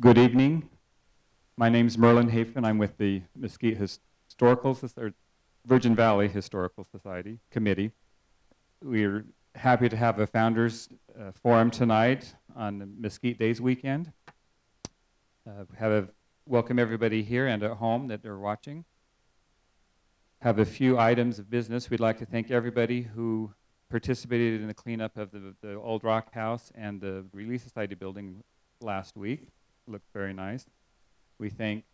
Good evening. My name is Merlin Hafen. I'm with the Mesquite Virgin Valley Historical Society Committee. We're happy to have a Founders Forum tonight on the Mesquite Days weekend. Welcome everybody here and at home that are watching. Have a few items of business. We'd like to thank everybody who participated in the cleanup of the Old Rock House and the Relief Society building last week. Looked very nice. We thank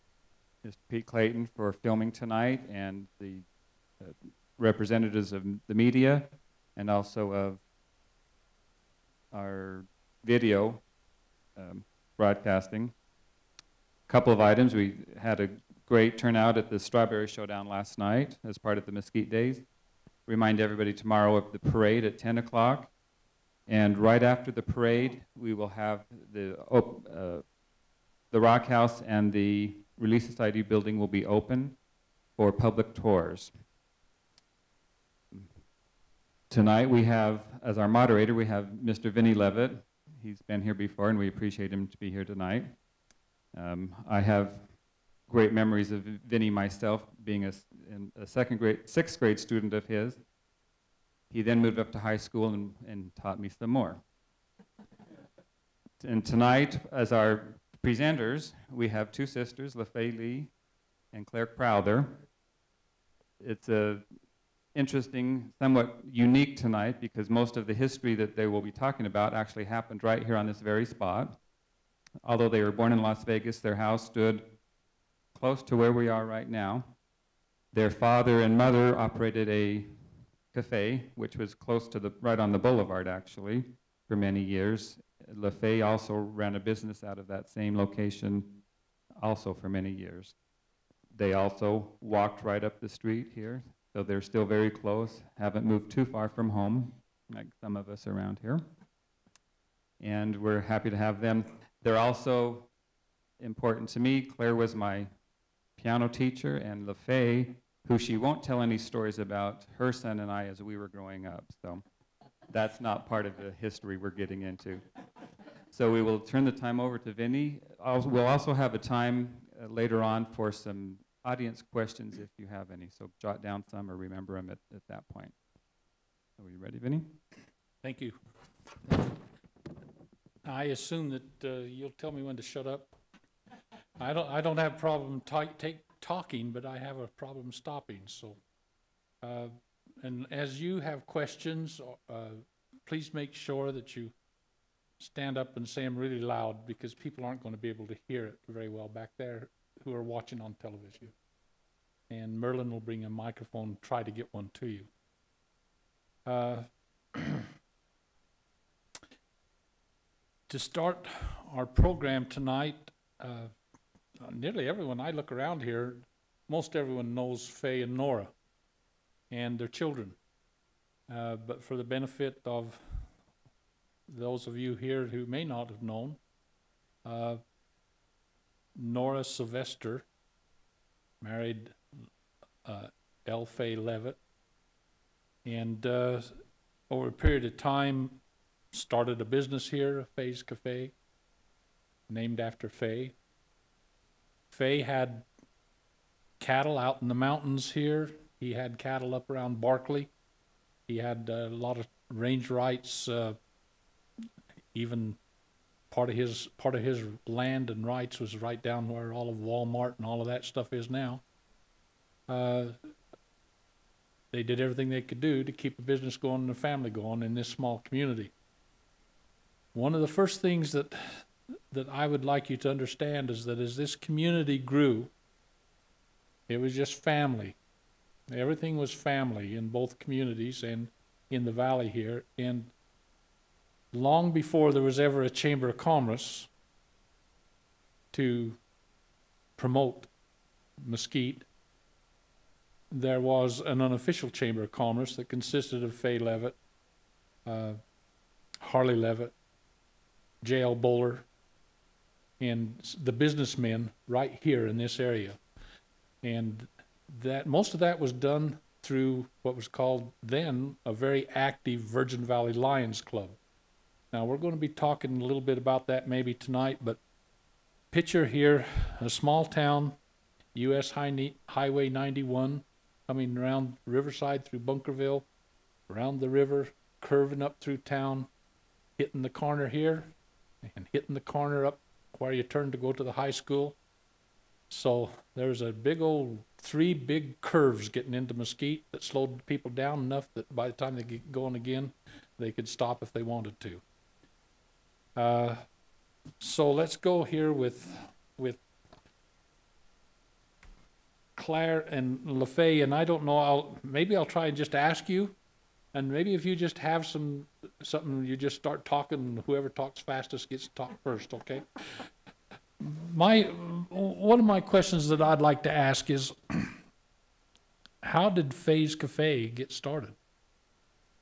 Mr. Pete Clayton for filming tonight and the representatives of the media and also of our video broadcasting. A couple of items. We had a great turnout at the Strawberry Showdown last night as part of the Mesquite Days. Remind everybody tomorrow of the parade at 10 o'clock. And right after the parade, we will have the Rock House and the Relief Society building will be open for public tours. Tonight we have, as our moderator, we have Mr. Vinnie Leavitt. He's been here before and we appreciate him to be here tonight. I have great memories of Vinnie myself being a sixth grade student of his. He then moved up to high school and taught me some more. And tonight, as our presenters, we have two sisters, LaFaye Leavitt and Crowther. It's a interesting, somewhat unique tonight because most of the history that they will be talking about actually happened right here on this very spot. Although they were born in Las Vegas, their house stood close to where we are right now. Their father and mother operated a cafe, which was close to right on the boulevard actually, for many years. LaFaye also ran a business out of that same location also for many years. They also walked right up the street here, so they're still very close, haven't moved too far from home, like some of us around here. And we're happy to have them. They're also important to me. Claire was my piano teacher, and LaFaye, who she won't tell any stories about her son and I as we were growing up. So that's not part of the history we're getting into. So we will turn the time over to Vinnie. We'll also have a time later on for some audience questions if you have any. So jot down some or remember them at that point. Are you ready, Vinnie? Thank you. I assume that you'll tell me when to shut up. I don't have a problem talking, but I have a problem stopping. So, and as you have questions, please make sure that you stand up and say them really loud because people aren't going to be able to hear it very well back there who are watching on television. And Merlin will bring a microphone, try to get one to you. To start our program tonight, nearly everyone I look around here, most everyone knows Faye and Nora and their children. But for the benefit of those of you here who may not have known, Nora Sylvester married LaFaye Leavitt, and over a period of time started a business here, Faye's Cafe, named after Faye. Faye had cattle out in the mountains here. He had cattle up around Barkley. He had a lot of range rights. Even part of his land and rights was right down where all of Walmart and all of that stuff is now. They did everything they could do to keep the business going and the family going in this small community. One of the first things that I would like you to understand is that as this community grew, it was just family. Everything was family in both communities and in the valley here. And long before there was ever a Chamber of Commerce to promote Mesquite, there was an unofficial Chamber of Commerce that consisted of Faye Leavitt, Harley Leavitt, J.L. Bowler, and the businessmen right here in this area. And that most of that was done through what was called then a very active Virgin Valley Lions Club. Now we're going to be talking a little bit about that maybe tonight, but Picture here, a small town, U.S. Highway 91, coming around Riverside through Bunkerville, around the river, curving up through town, hitting the corner here, and hitting the corner up where you turn to go to the high school. So there's a big old 3 big curves getting into Mesquite that slowed people down enough that by the time they get going again, they could stop if they wanted to. So let's go here with Claire and LaFaye, and I don't know, maybe I'll try and just ask you, and maybe if you just have something, you just start talking, and whoever talks fastest gets to talk first, okay? One of my questions that I'd like to ask is, how did Faye's Cafe get started?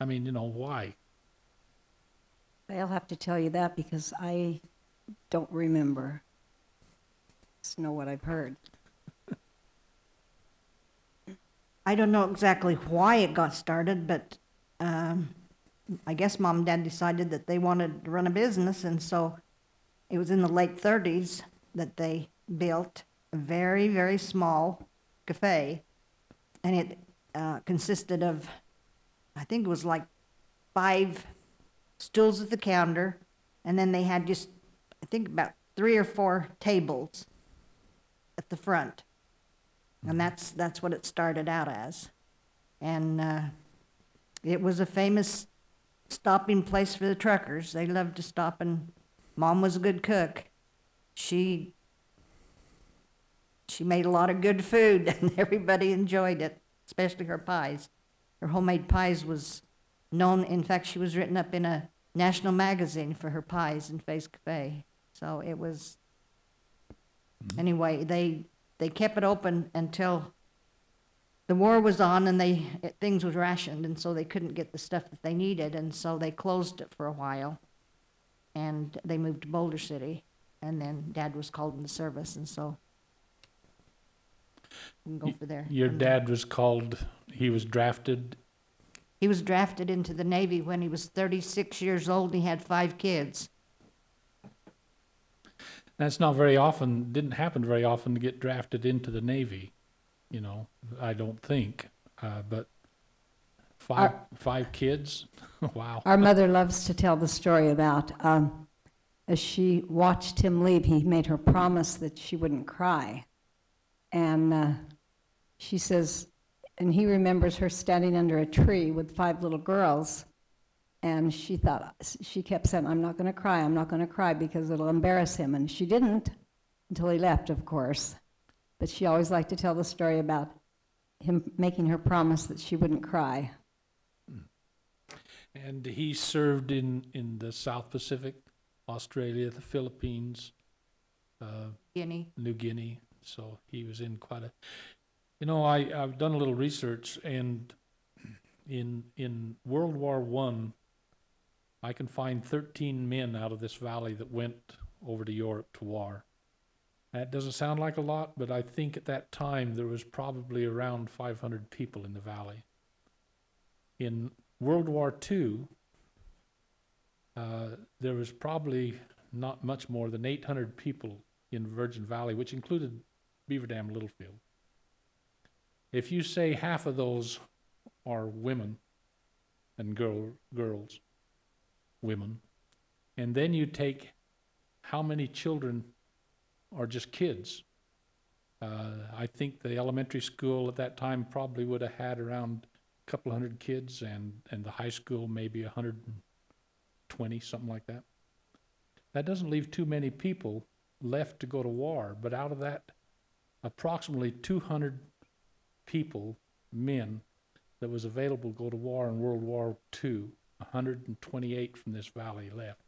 I mean, why? I'll have to tell you that because I don't remember. Just know what I've heard. I don't know exactly why it got started, but I guess Mom and Dad decided that they wanted to run a business, and so it was in the late 30s that they built a very, very small cafe, and it consisted of, I think it was like 5 stools at the counter, and then they had just, I think about 3 or 4 tables at the front. And that's what it started out as. And it was a famous stopping place for the truckers. They loved to stop, and Mom was a good cook. She made a lot of good food, and everybody enjoyed it, especially her pies. Her homemade pies was known. In fact, she was written up in a national magazine for her pies in Faye's Cafe. So it was, anyway, they kept it open until the war was on, and things was rationed, and so they couldn't get the stuff that they needed, and so they closed it for a while, and they moved to Boulder City, and then Dad was called into service, and so we can go for there. Your dad was called, he was drafted? He was drafted into the Navy when he was 36 years old, and he had 5 kids. That's not very often, didn't happen very often to get drafted into the Navy, I don't think. But 5 kids, wow. Our mother loves to tell the story about, as she watched him leave, he made her promise that she wouldn't cry. And she says, and he remembers her standing under a tree with 5 little girls. And she kept saying, I'm not going to cry because it'll embarrass him. And she didn't until he left, of course. But she always liked to tell the story about him making her promise that she wouldn't cry. And he served in the South Pacific, Australia, the Philippines, New Guinea. So he was in quite a... I've done a little research, and in World War I can find 13 men out of this valley that went over to Europe to war. That doesn't sound like a lot, but I think at that time there was probably around 500 people in the valley. In World War II, there was probably not much more than 800 people in Virgin Valley, which included Beaver Dam Littlefield. If you say half of those are women and girls, women, and then you take how many children are just kids. I think the elementary school at that time probably would have had around a couple hundred kids, and the high school maybe 120, something like that. That doesn't leave too many people left to go to war, but out of that, approximately 200 people, men, that was available to go to war in World War II, 128 from this valley left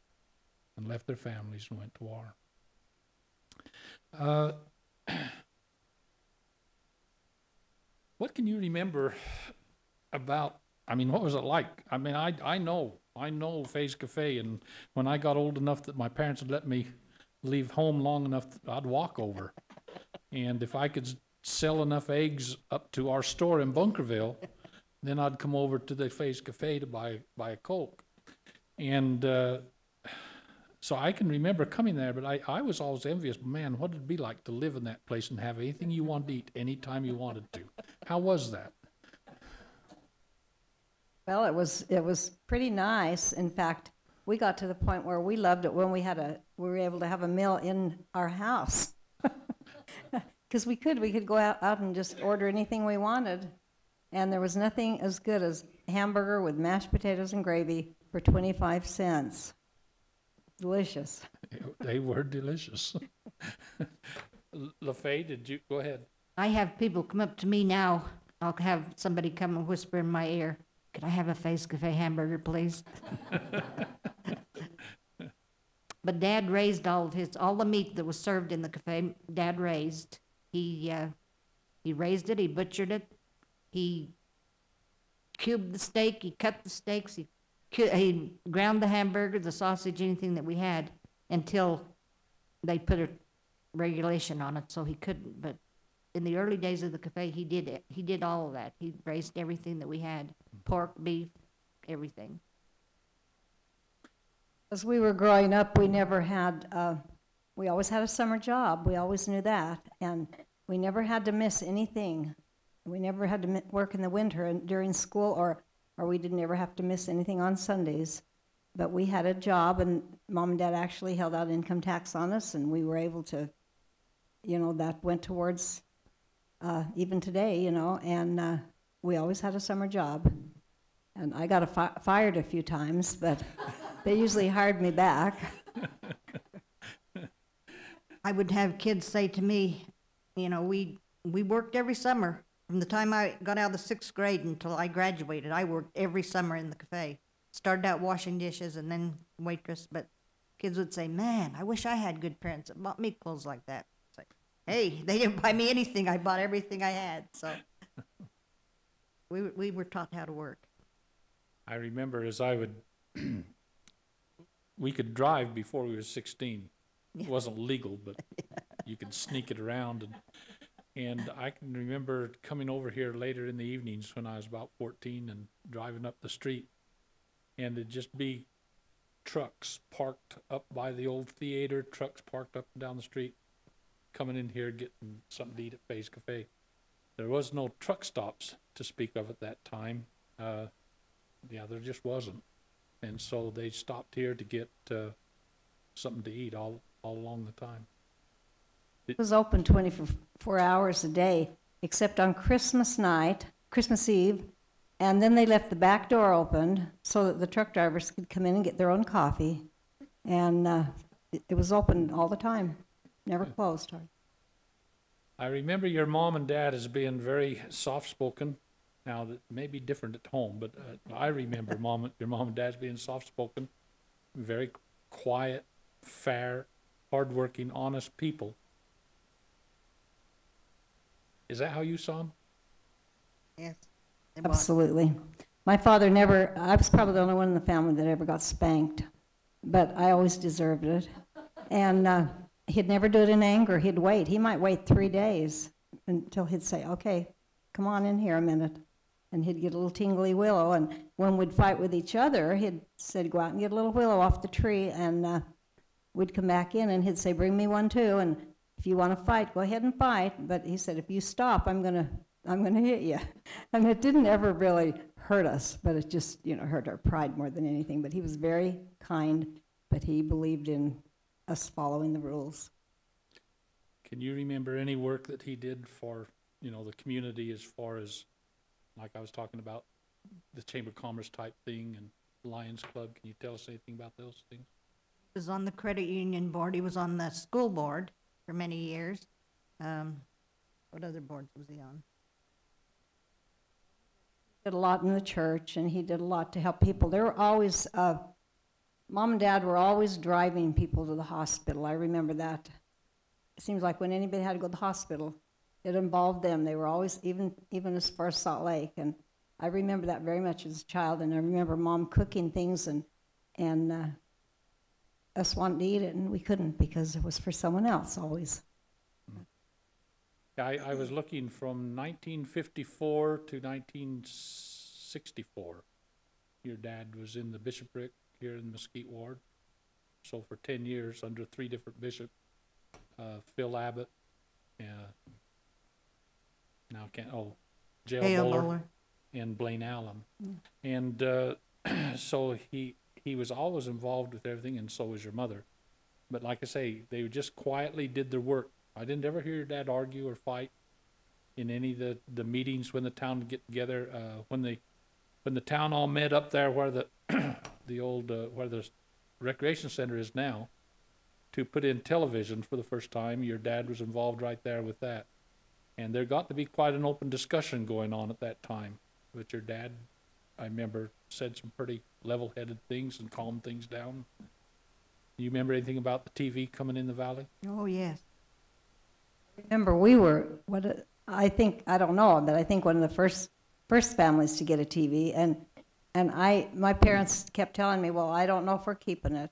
their families and went to war. What can you remember about, what was it like? I know Faye's Cafe, and when I got old enough that my parents would let me leave home long enough, I'd walk over. And if I could sell enough eggs up to our store in Bunkerville, then I'd come over to the Faye's Cafe to buy a Coke. And So I can remember coming there, but I was always envious. Man, what did it be like to live in that place and have anything you wanted to eat anytime you wanted to? How was that? Well, it was pretty nice. In fact, we got to the point where we loved it when we were able to have a meal in our house. Because we could go out and just order anything we wanted. And there was nothing as good as hamburger with mashed potatoes and gravy for 25 cents. Delicious. They were delicious. LaFaye, did you go ahead? I have people come up to me now. I'll have somebody come and whisper in my ear, "Could I have a Face Cafe hamburger, please?" But Dad raised all the meat that was served in the cafe. Dad raised. He raised it. He butchered it. He cubed the steak. He cut the steaks. He ground the hamburger, the sausage, anything that we had, until they put a regulation on it, so he couldn't. But in the early days of the cafe, he did it. He did all of that. He raised everything that we had: pork, beef, everything. As we were growing up, we never had, we always had a summer job. We always knew that. And we never had to miss anything. We never had to work in the winter and during school, or we didn't ever have to miss anything on Sundays. But we had a job, and Mom and Dad actually held out income tax on us, and we were able to, that went towards even today, and we always had a summer job. And I got fired a few times, but they usually hired me back. I would have kids say to me, we worked every summer. From the time I got out of the 6th grade until I graduated, I worked every summer in the cafe. Started out washing dishes and then waitress, but kids would say, "Man, I wish I had good parents that bought me clothes like that." It's like, hey, they didn't buy me anything. I bought everything I had. So we were taught how to work. I remember as I would, we could drive before we were 16. It wasn't legal, but you could sneak it around. And I can remember coming over here later in the evenings when I was about 14 and driving up the street, and it'd just be trucks parked up by the old theater, trucks parked up and down the street, coming in here getting something to eat at Faye's Cafe. There was no truck stops to speak of at that time. There just wasn't. And so they stopped here to get something to eat all along the time. It was open 24 hours a day, except on Christmas night, Christmas Eve, and then they left the back door open so that the truck drivers could come in and get their own coffee. And it was open all the time, never closed. I remember your mom and dad as being very soft-spoken. Now, that may be different at home, but I remember your mom and dad's being soft-spoken, very quiet, fair, hardworking, honest people. Is that how you saw them? Yes. Absolutely. My father I was probably the only one in the family that ever got spanked, but I always deserved it. And he'd never do it in anger. He'd wait. He might wait 3 days until he'd say, "Okay, come on in here a minute." And he'd get a little tingly willow. And when we'd fight with each other, he'd say, "Go out and get a little willow off the tree." And we'd come back in, and he'd say, "Bring me one too. And if you want to fight, go ahead and fight. But," he said, "if you stop, I'm gonna hit you." And it didn't ever really hurt us, but it just, hurt our pride more than anything. But he was very kind, but he believed in us following the rules. Can you remember any work that he did for, the community, as far as, like I was talking about, the Chamber of Commerce type thing and Lions Club? Can you tell us anything about those things? He was on the credit union board. He was on the school board for many years. What other boards was he on? Did a lot in the church, and he did a lot to help people. They were always, Mom and Dad were always driving people to the hospital. I remember that. It seems like when anybody had to go to the hospital, it involved them. They were always, even as far as Salt Lake. And I remember that very much as a child. And I remember Mom cooking things and us wanting to eat it, and we couldn't because it was for someone else always. I was looking from 1954 to 1964. Your dad was in the bishopric here in the Mesquite ward. So for 10 years, under 3 different bishops, Phil Abbott, now I can't, J.L. Dale Buller, Bowler. and Blaine Allen. And so he was always involved with everything, and so was your mother. But like I say, they just quietly did their work. I didn't ever hear your dad argue or fight in any of the meetings when the town would get together. When the town all met up there where the the old where the recreation center is now, to put in television for the first time, your dad was involved right there with that. And there got to be quite an open discussion going on at that time. But your dad, I remember, said some pretty level-headed things and calmed things down. You remember anything about the TV coming in the valley? Oh, yes. Remember, we were, I don't know, but I think one of the first families to get a TV, and my parents kept telling me, well, I don't know if we're keeping it.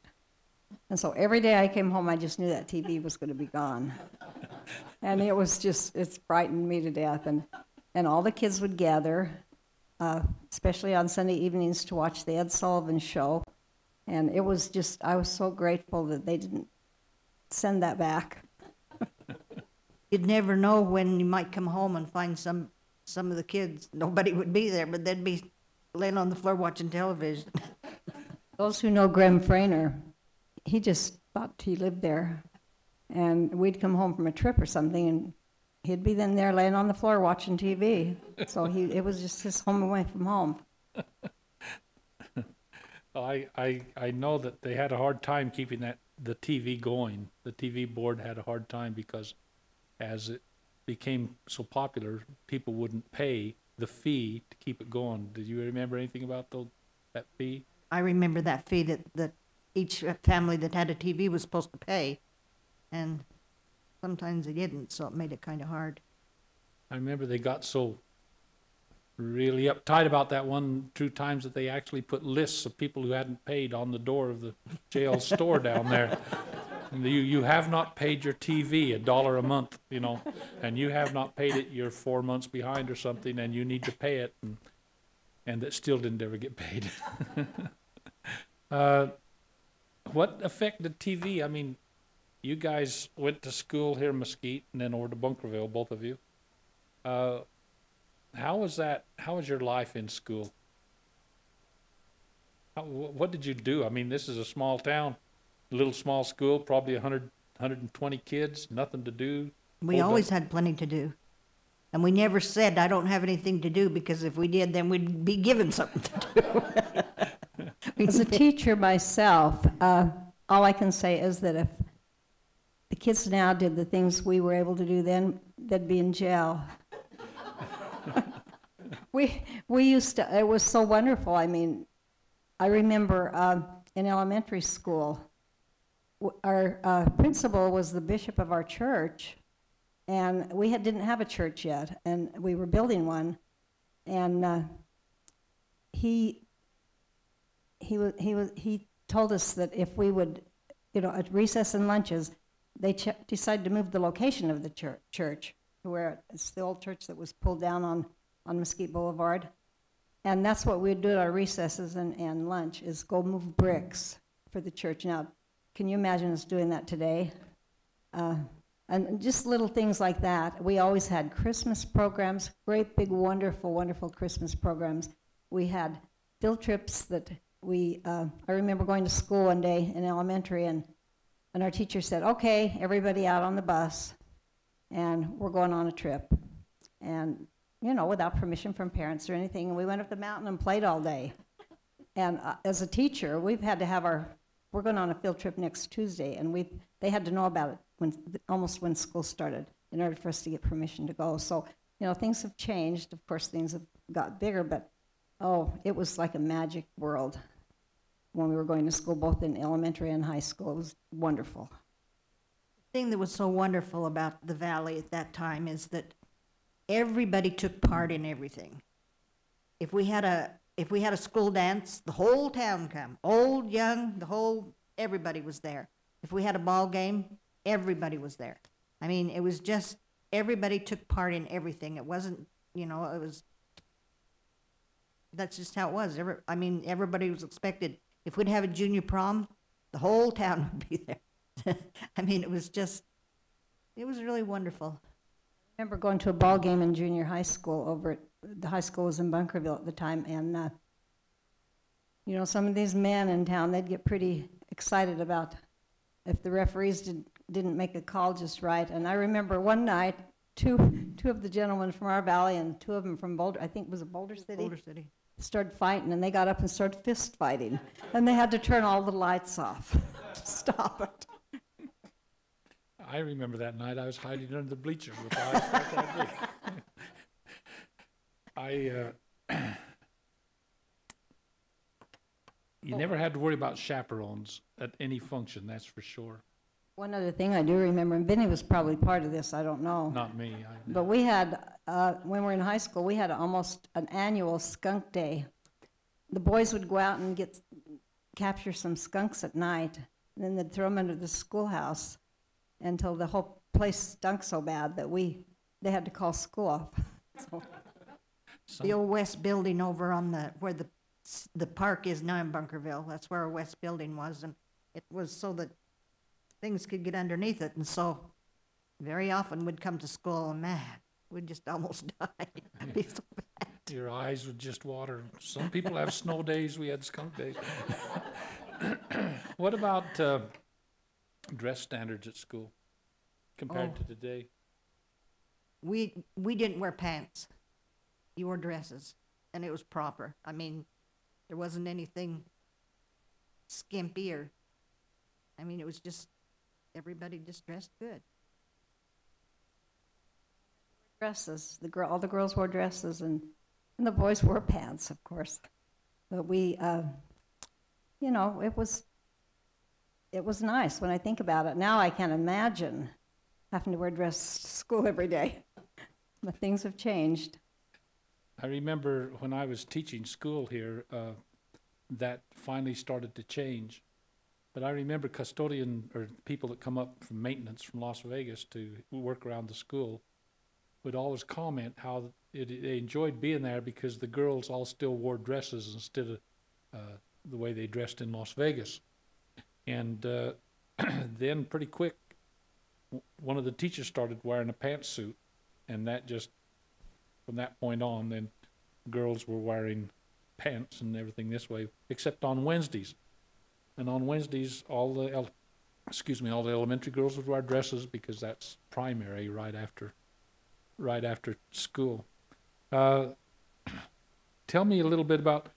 And so every day I came home, I just knew that TV was going to be gone. And it was just, it's frightened me to death. And all the kids would gather, especially on Sunday evenings, to watch the Ed Sullivan Show. And it was just, I was so grateful that they didn't send that back. You'd never know when you might come home and find some of the kids. Nobody would be there, but they'd be laying on the floor watching television. Those who know Graham Frainer, he just thought he lived there. And we'd come home from a trip or something, and he'd be then there laying on the floor watching TV. So it was just his home away from home. I know that they had a hard time keeping the TV going. The TV board had a hard time because as it became so popular, people wouldn't pay the fee to keep it going. Did you remember anything about that fee? I remember that fee that each family that had a TV was supposed to pay, and sometimes they didn't, so it made it kind of hard. I remember they got so really uptight about that 2 times that they actually put lists of people who hadn't paid on the door of the jail store down there. And you have not paid your TV $1 a month, and you have not paid it, you're 4 months behind or something, and you need to pay it, and that still didn't ever get paid. What effect did TV, I mean, you guys went to school here in Mesquite and then over to Bunkerville, both of you. How was that? How was your life in school? What did you do? I mean, this is a small town, a little small school, probably 100, 120 kids, nothing to do. We always had plenty to do. And we never said, I don't have anything to do, because if we did, then we'd be given something to do. As a teacher myself, all I can say is that if the kids now did the things we were able to do then, they'd be in jail. We used to, it was so wonderful. I mean, I remember in elementary school, our principal was the bishop of our church, and we didn't have a church yet, and we were building one, and he told us that if we would, at recess and lunches, they decided to move the location of the church to where it's the old church that was pulled down on Mesquite Boulevard. And that's what we'd do at our recesses and lunch, is go move bricks for the church. Now, can you imagine us doing that today? And just little things like that. We always had Christmas programs, great big wonderful, wonderful Christmas programs. We had field trips that I remember going to school one day in elementary, and our teacher said, okay, everybody out on the bus, and we're going on a trip. And, without permission from parents or anything, and we went up the mountain and played all day. And as a teacher, we've had to we're going on a field trip next Tuesday, and they had to know about it almost when school started in order for us to get permission to go. So, things have changed. Of course, things have got bigger, but, it was like a magic world when we were going to school, both in elementary and high school. It was wonderful. The thing that was so wonderful about the valley at that time is that everybody took part in everything. If we had a school dance, the whole town come, old, young, everybody was there. If we had a ball game, everybody was there. I mean, it was just, everybody took part in everything. It wasn't, that's just how it was. Everybody was expected. If we'd have a junior prom, The whole town would be there. I mean, it was really wonderful. I remember going to a ball game in junior high school over at, the high school was in Bunkerville at the time, and you know, some of these men in town, they'd get pretty excited about if the referees didn't make a call just right. And I remember one night, two of the gentlemen from our valley and two of them from Boulder, I think it was a Boulder City? Boulder City. Started fighting, and they got up and started fist fighting. And they had to turn all the lights off to stop it. I remember that night. I was hiding under the bleachers with eyes like that big. You never had to worry about chaperones at any function, that's for sure. One other thing I do remember, and Vinnie was probably part of this, I don't know. Not me. But we had, when we were in high school, we had almost an annual skunk day. The boys would go out and capture some skunks at night, and then they'd throw them into the schoolhouse until the whole place stunk so bad that they had to call school off. So. The old west building over on where the park is now in Bunkerville, that's where our west building was, and it was so that things could get underneath it, and so very often we'd come to school and man, we'd just almost die. It'd be so bad. Your eyes would just water. Some people have snow days, we had skunk days. What about dress standards at school compared to today? We didn't wear pants. You wore dresses, and it was proper. I mean, there wasn't anything skimpy or, I mean, it was just, everybody just dressed good. Dresses, all the girls wore dresses, and the boys wore pants, of course. But we, you know, it was nice when I think about it. Now I can't imagine having to wear dress to school every day. But things have changed. I remember when I was teaching school here, that finally started to change. But I remember custodian or people that come up from maintenance from Las Vegas to work around the school would always comment how they enjoyed being there because the girls all still wore dresses instead of the way they dressed in Las Vegas. And then pretty quick, one of the teachers started wearing a pantsuit, and that just, from that point on, then girls were wearing pants and everything this way, except on Wednesdays. And on Wednesdays, all the elementary girls would wear dresses because that's primary right after school. Tell me a little bit about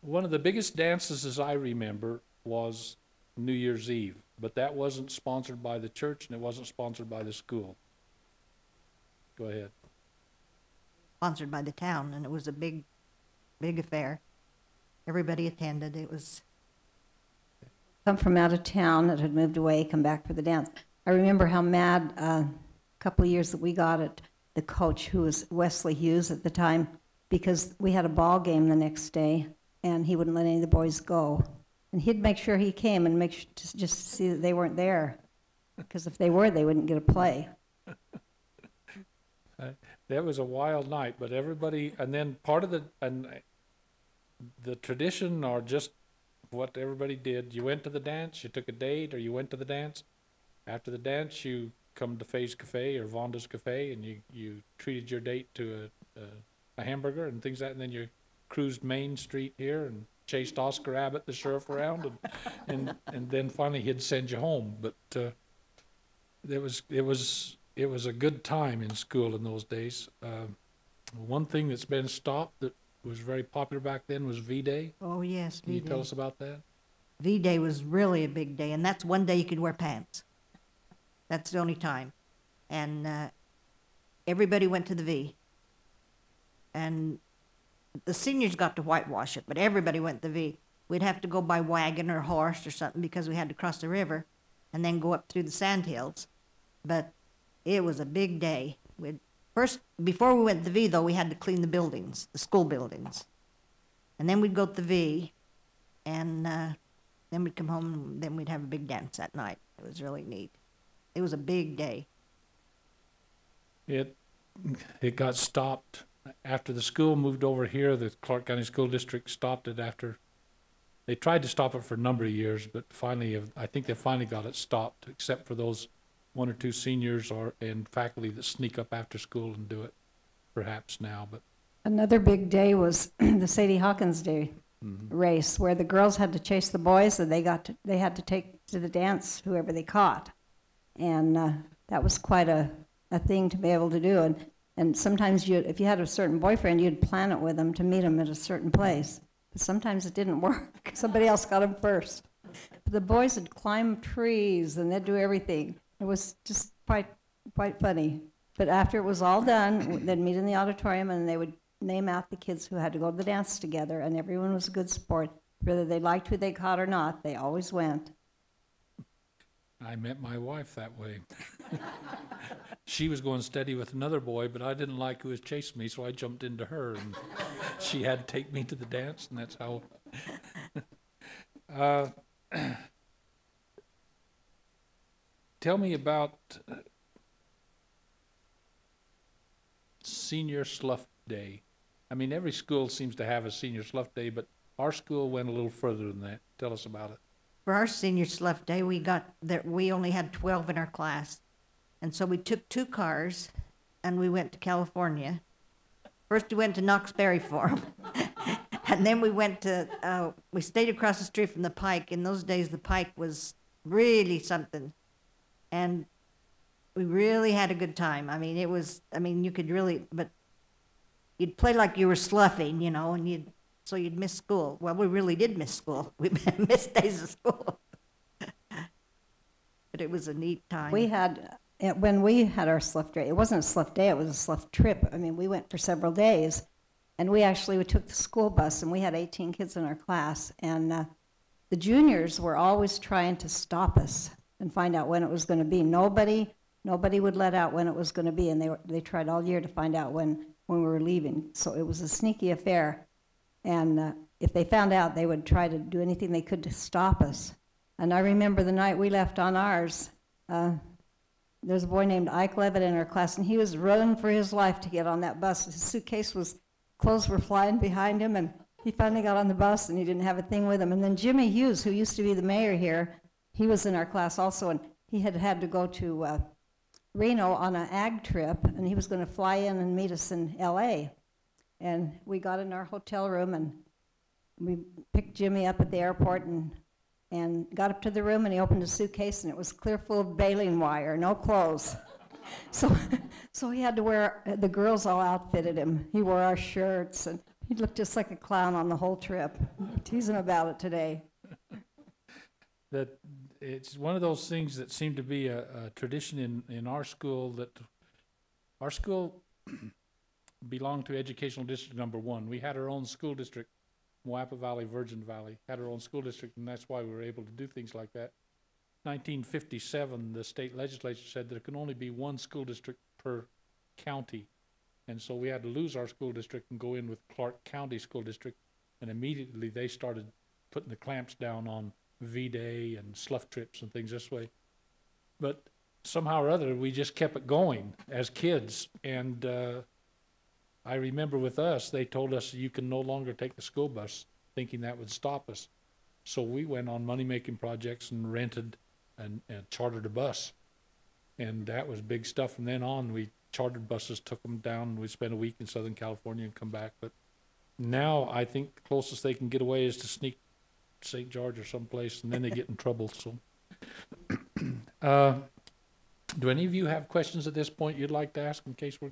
one of the biggest dances, as I remember, was New Year's Eve, but that wasn't sponsored by the church and it wasn't sponsored by the school. Go ahead. Sponsored by the town, and it was a big affair. Everybody attended. It was. Come from out of town that had moved away, come back for the dance. I remember how mad a couple of years that we got at the coach, who was Wesley Hughes at the time, because we had a ball game the next day, and he wouldn't let any of the boys go. And he'd make sure he came and make sure to just see that they weren't there, because if they were, they wouldn't get a play. That was a wild night, but everybody, and then part of the tradition, or just what everybody did, you went to the dance, you took a date, or you went to the dance. After the dance, you come to Faye's Cafe or Vonda's Cafe, and you treated your date to a hamburger and things like that, and then you cruised Main Street here and chased Oscar Abbott, the sheriff, around, and then finally he'd send you home. But it was a good time in school in those days. One thing that's been stopped that was very popular back then was V-Day. Oh yes, Can you tell us about that? V-Day was really a big day, and that's one day you could wear pants. That's the only time. And everybody went to the V. And the seniors got to whitewash it, but everybody went to the V. We'd have to go by wagon or horse or something because we had to cross the river and then go up through the sandhills. But it was a big day. Before we went to the V, though, we had to clean the buildings, the school buildings. And then we'd go to the V, and then we'd come home, and then we'd have a big dance that night. It was really neat. It was a big day. It got stopped after the school moved over here. The Clark County School District stopped it after They tried to stop it for a number of years, but finally, I think they finally got it stopped, except for those 1 or 2 seniors and faculty that sneak up after school and do it, perhaps now. But Another big day was the Sadie Hawkins Day race, where the girls had to chase the boys, and they had to take to the dance whoever they caught, and that was quite a thing to be able to do. And sometimes if you had a certain boyfriend, you'd plan it with them to meet him at a certain place. But sometimes it didn't work. Somebody else got him first. But the boys would climb trees and they'd do everything. It was just quite funny. But after it was all done, they'd meet in the auditorium and they would name out the kids who had to go to the dance together, and everyone was a good sport. Whether they liked who they caught or not, they always went. I met my wife that way. She was going steady with another boy, but I didn't like who was chasing me, so I jumped into her, and she had to take me to the dance, and that's how. Tell me about Senior Slough Day. I mean, every school seems to have a Senior Slough Day, but our school went a little further than that. Tell us about it. For our Senior Slough Day, we only had 12 in our class. And so we took 2 cars and we went to California. First we went to Knox Berry Farm. And then we went to, we stayed across the street from the Pike. In those days, the Pike was really something. And we really had a good time. I mean, you could really, but you'd play like you were sloughing, and so you'd miss school. Well, we really did miss school. We missed days of school. But it was a neat time. When we had our Slough Day, it wasn't a Slough Day, it was a Slough trip. I mean, we went for several days, and we took the school bus, and we had 18 kids in our class, and the juniors were always trying to stop us and find out when it was going to be. Nobody would let out when it was going to be, and they tried all year to find out when we were leaving. So it was a sneaky affair, and if they found out, they would try to do anything they could to stop us. And I remember the night we left on ours, there's a boy named Ike Leavitt in our class, and he was running for his life to get on that bus. His clothes were flying behind him, and he finally got on the bus, and he didn't have a thing with him. And then Jimmy Hughes, who used to be the mayor here, he was in our class also, and he had to go to Reno on an ag trip, and he was going to fly in and meet us in L.A. And we got in our hotel room, and we picked Jimmy up at the airport and got up to the room, and he opened a suitcase, and it was clear full of baling wire, no clothes. So he had to wear, the girls all outfitted him. He wore our shirts, and he looked just like a clown on the whole trip. Tease him about it today. That it's one of those things that seemed to be a tradition in our school, that our school belonged to Educational District Number 1. We had our own school district. Moapa Valley, Virgin Valley, had our own school district, and that's why we were able to do things like that. 1957, the state legislature said there can only be 1 school district per county, and so we had to lose our school district and go in with Clark County School District, and immediately they started putting the clamps down on V-Day and slough trips and things this way. But somehow or other, we just kept it going as kids, and I remember with us, they told us you can no longer take the school bus, thinking that would stop us. So we went on money-making projects and rented and chartered a bus. And that was big stuff. From then on, we chartered buses, took them down. We spent a week in Southern California and come back. But now I think the closest they can get away is to sneak St. George or someplace, and then they get in trouble. So, do any of you have questions at this point you'd like to ask in case we're...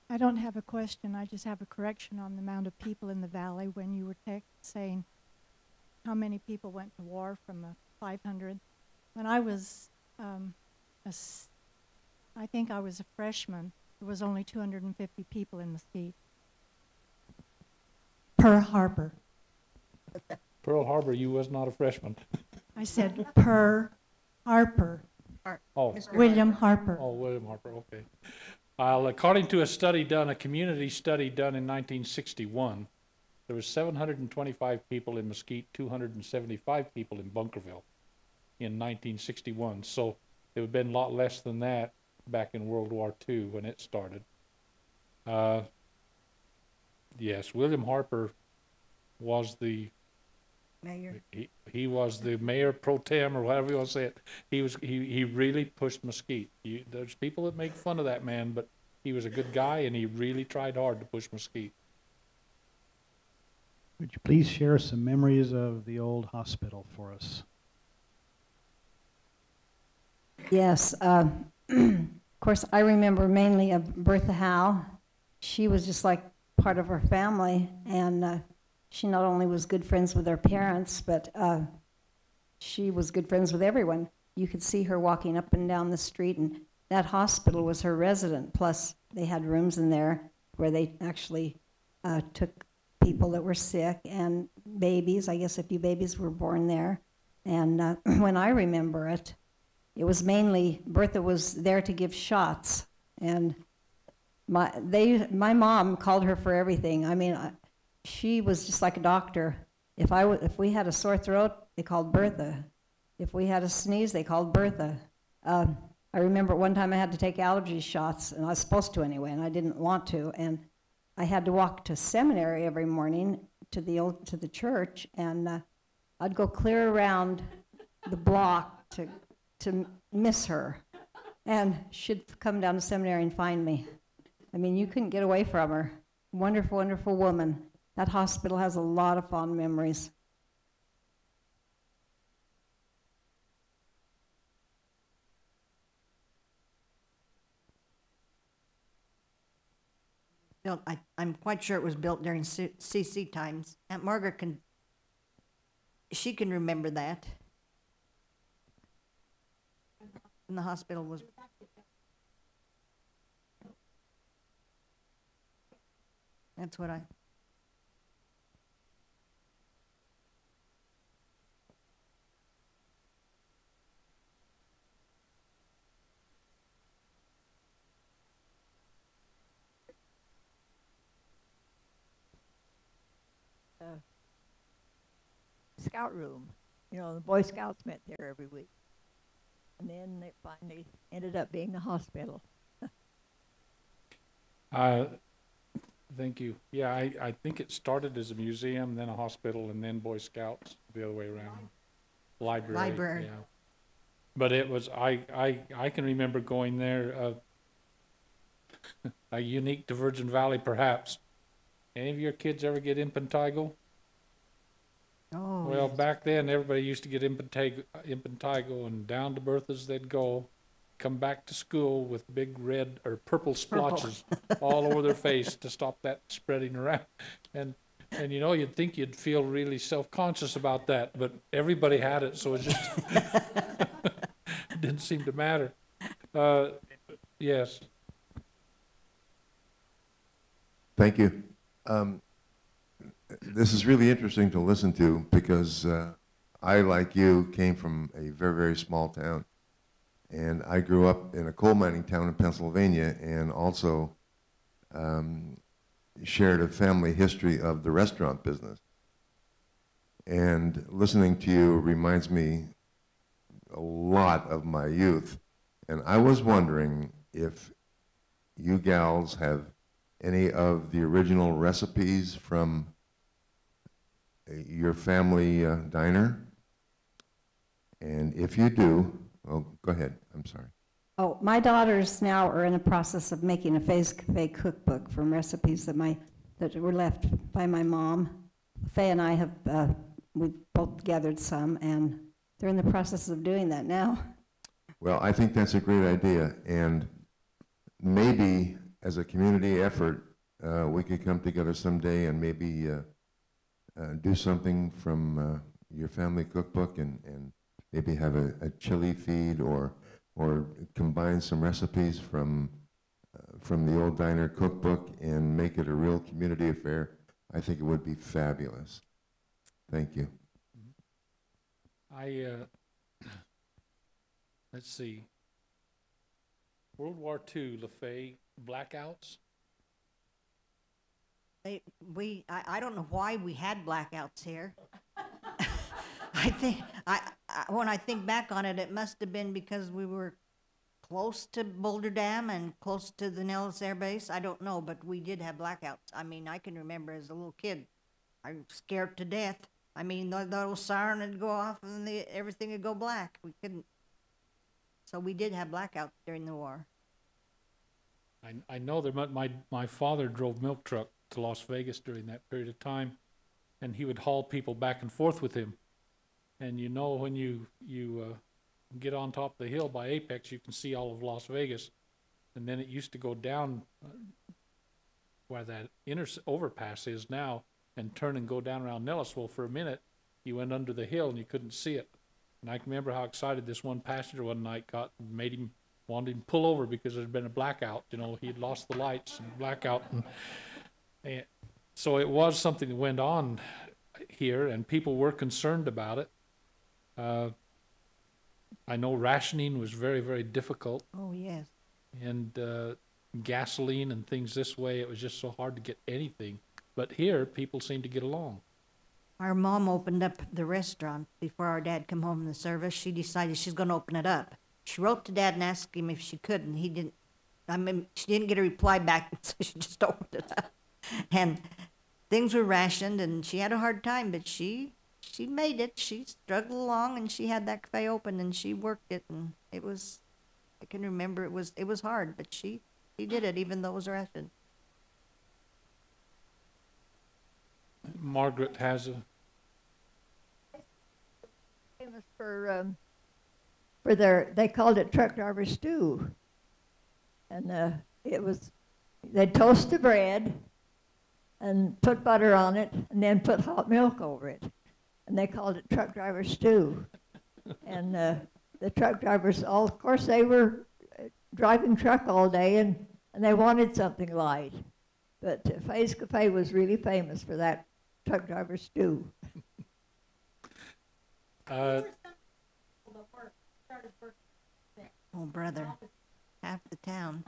I don't have a question. I just have a correction on the amount of people in the valley when you were saying how many people went to war from the 500. When I was, I think I was a freshman, there was only 250 people in Mesquite. Per Harbor. Pearl Harbor, you was not a freshman. I said per Harper. Oh. William Harper. Oh, William Harper, okay. According to a study done, a community study done in 1961, there was 725 people in Mesquite, 275 people in Bunkerville in 1961. So it would have been a lot less than that. back in World War II when it started. Yes, William Harper was the Mayor. he was the mayor pro tem, or whatever you want to say it. He really pushed Mesquite. There's people that make fun of that man, but he was a good guy, and he really tried hard to push Mesquite. Would you please share some memories of the old hospital for us? Yes, of course, I remember mainly of Bertha Howe. She was just like part of our family, and she not only was good friends with her parents, but she was good friends with everyone. You could see her walking up and down the street, and that hospital was her resident. Plus, they had rooms in there where they actually took people that were sick and babies. I guess a few babies were born there. And when I remember it, it was mainly Bertha was there to give shots, and my mom called her for everything. I mean, she was just like a doctor. If we had a sore throat, they called Bertha. If we had a sneeze, they called Bertha. I remember one time I had to take allergy shots, and I was supposed to anyway, and I didn't want to, and I had to walk to seminary every morning to the church, and I'd go clear around the block to miss her, and she'd come down to seminary and find me. I mean, you couldn't get away from her. Wonderful, wonderful woman. That hospital has a lot of fond memories. I'm quite sure it was built during CC times. Aunt Margaret can remember that. And the hospital was. That's what I. Scout room. You know, the Boy Scouts met there every week. And then it finally ended up being the hospital. Thank you. Yeah, I think it started as a museum, then a hospital, and then Boy Scouts, the other way around. Library. Yeah. But it was, I can remember going there, a unique to Virgin Valley perhaps. Any of your kids ever get impetigo? Oh. Well, back then, everybody used to get impetigo, and down to Bertha's they'd go, come back to school with big red or purple splotches all over their face to stop that spreading around. And you know, you'd think you'd feel really self-conscious about that, but everybody had it, so it just it didn't seem to matter. Yes. Thank you. This is really interesting to listen to because I, like you, came from a very, very small town. And I grew up in a coal mining town in Pennsylvania and also shared a family history of the restaurant business. And listening to you reminds me a lot of my youth. And I was wondering if you gals have any of the original recipes from your family diner? And if you do, oh, go ahead, I'm sorry. Oh, my daughters now are in the process of making a LaFaye's Cafe cookbook from recipes that were left by my mom. LaFaye and I have, we've both gathered some, and they're in the process of doing that now. Well, I think that's a great idea, and maybe as a community effort, we could come together someday and maybe do something from your family cookbook and maybe have a chili feed or combine some recipes from the old diner cookbook and make it a real community affair. I think it would be fabulous. Thank you. Let's see. World War II, LaFaye, blackouts? I don't know why we had blackouts here. I think when I think back on it, it must have been because we were close to Boulder Dam and close to the Nellis Air Base? I don't know, but we did have blackouts. I mean, I can remember as a little kid, I was scared to death. I mean, the old siren would go off and everything would go black. We couldn't. So we did have blackouts during the war. I know that my father drove milk truck to Las Vegas during that period of time, and he would haul people back and forth with him. And you know, when you get on top of the hill by Apex, you can see all of Las Vegas. And then it used to go down where that overpass is now and turn and go down around Nellis. Well, for a minute, you went under the hill and you couldn't see it. And I can remember how excited this one passenger one night got and wanted him to pull over because there'd been a blackout. You know, he'd lost the lights and blackout. And so it was something that went on here, and people were concerned about it. I know rationing was very, very difficult. Oh, yes. And gasoline and things this way, it was just so hard to get anything. But here, people seem to get along. Our mom opened up the restaurant before our dad come home from the service. She decided she's going to open it up. She wrote to Dad and asked him if she could, and he didn't. I mean, she didn't get a reply back, so she just opened it up. And things were rationed, and she had a hard time, but she made it. She struggled along, and she had that cafe open, and she worked it, and it was, I can remember it was hard, but she did it, even though it was rationed. Margaret has a... Famous for their, they called it truck driver stew. And it was, they'd toast the bread and put butter on it and then put hot milk over it. And they called it truck driver stew. And the truck drivers, of course, they were driving truck all day and they wanted something light. But Faye's Cafe was really famous for that truck driver stew. Oh, brother, half the town.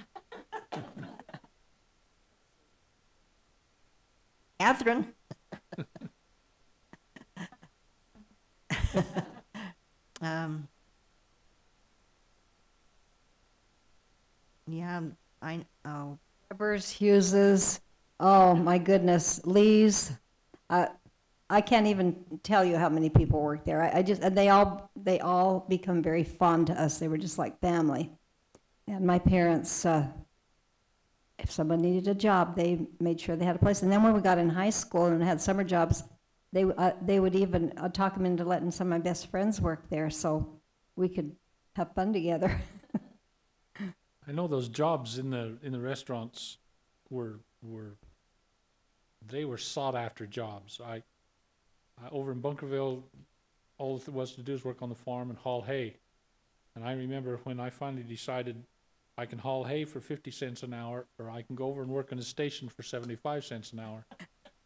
Catherine. Yeah, Webbers, Hugheses, oh my goodness, Lee's. I can't even tell you how many people work there. And they all become very fond to us. They were just like family. And my parents, if someone needed a job, they made sure they had a place. And then when we got in high school and had summer jobs, they would even talk them into letting some of my best friends work there so we could have fun together. I know those jobs in the restaurants were sought after jobs. Over in Bunkerville, all it was to do is work on the farm and haul hay. And I remember when I finally decided I can haul hay for 50 cents an hour, or I can go over and work in a station for 75 cents an hour.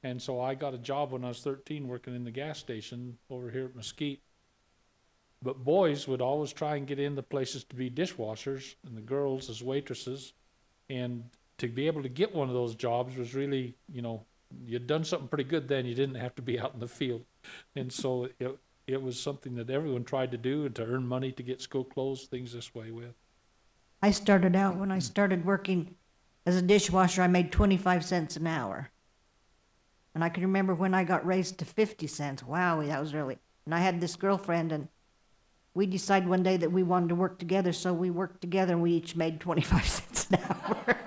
And so I got a job when I was 13 working in the gas station over here at Mesquite. But boys would always try and get in the places to be dishwashers, and the girls as waitresses. And to be able to get one of those jobs was really, you'd done something pretty good then. You didn't have to be out in the field. And so it was something that everyone tried to do, and to earn money to get school clothes, things this way with. I started out, when I started working as a dishwasher, I made 25 cents an hour. And I can remember when I got raised to 50 cents. Wow, that was really... And I had this girlfriend, and we decided one day that we wanted to work together, so we worked together, and we each made 25 cents an hour.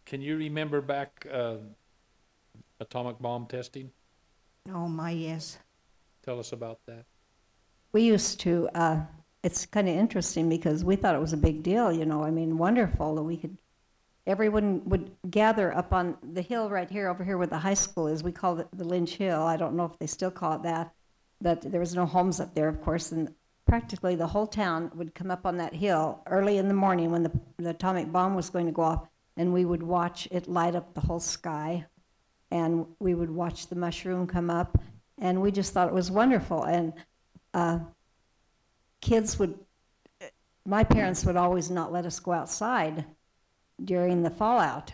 Can you remember back atomic bomb testing? Oh, my, yes. Tell us about that. We used to, it's kind of interesting because we thought it was a big deal, wonderful that we could, everyone would gather up on the hill right here, over here where the high school is. We called it the Lynch Hill. I don't know if they still call it that, but there was no homes up there, of course, and practically the whole town would come up on that hill early in the morning when the atomic bomb was going to go off, and we would watch it light up the whole sky, and we would watch the mushroom come up, and we just thought it was wonderful. And my parents would always not let us go outside during the fallout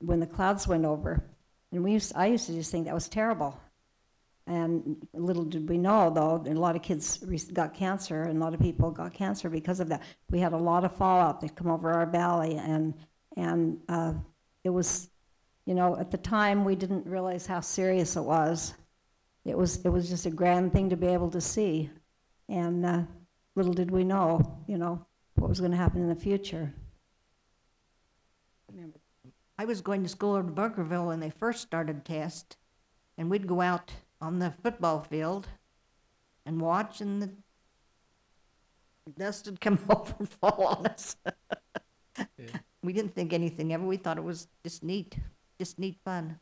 when the clouds went over. And I used to just think that was terrible. And little did we know, though, a lot of kids got cancer, and a lot of people got cancer because of that. We had a lot of fallout that come over our valley, and it was, at the time we didn't realize how serious it was. It was just a grand thing to be able to see, and little did we know, what was going to happen in the future. I was going to school in Bunkerville when they first started test, and we'd go out on the football field and watch, and the dust would come over and fall on us. Yeah. We didn't think anything of it. We thought it was just neat fun.